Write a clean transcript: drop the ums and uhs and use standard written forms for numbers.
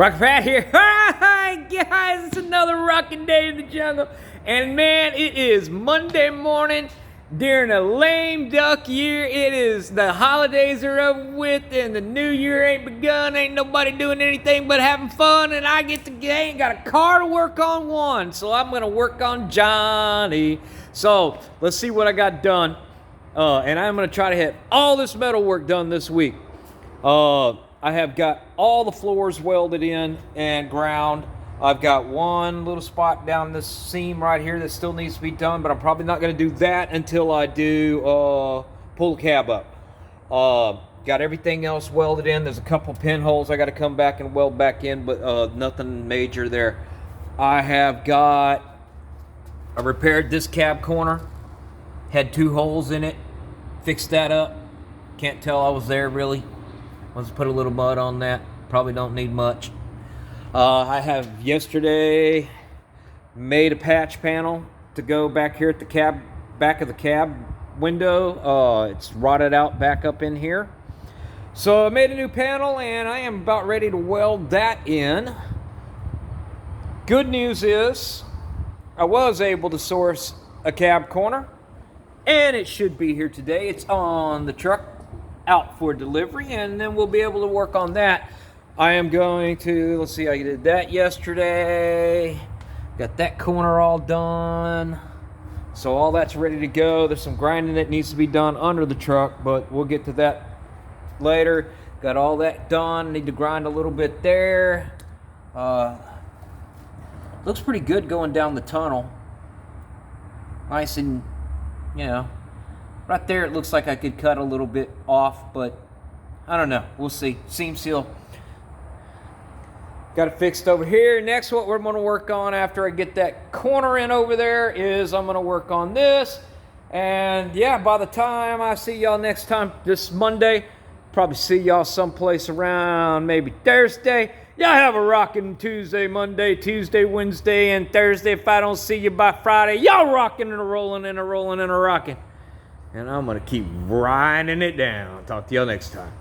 Rock Pat here. Hi guys, it's another rocking day in the jungle. And man, it is Monday morning during a lame duck year. It is, the holidays are over with and the new year ain't begun. Ain't nobody doing anything but having fun. And I ain't got a car to work on one. So I'm gonna work on Johnny. So let's see what I got done. And I'm gonna try to have all this metal work done this week. I have got all the floors welded in and ground. I've got one little spot down this seam right here that still needs to be done, but I'm probably not going to do that until I do pull the cab up. Got everything else welded in. There's a couple pinholes I got to come back and weld back in, but nothing major there. I repaired this cab corner. Had 2 holes in it. Fixed that up. Can't tell I was there really. Let's put a little mud on that. Probably don't need much. I have yesterday made a patch panel to go back here at the back of the cab window. It's rotted out back up in here. So I made a new panel and I am about ready to weld that in. Good news is I was able to source a cab corner and it should be here today. It's on the truck out for delivery, and then we'll be able to work on that. I am going to, let's see, I did that yesterday. Got that corner all done. So all that's ready to go. There's some grinding that needs to be done under the truck, but we'll get to that later. Got all that done. Need to grind a little bit there. Looks pretty good going down the tunnel. Nice and, you know, right there, it looks like I could cut a little bit off, but I don't know. We'll see. Seam seal. Got it fixed over here. Next, what we're going to work on after I get that corner in over there is I'm going to work on this. And yeah, by the time I see y'all next time, this Monday, probably see y'all someplace around maybe Thursday. Y'all have a rocking Tuesday, Monday, Tuesday, Wednesday, and Thursday. If I don't see you by Friday, y'all rocking and a rolling and a rolling and a rocking. And I'm going to keep grinding it down. Talk to y'all next time.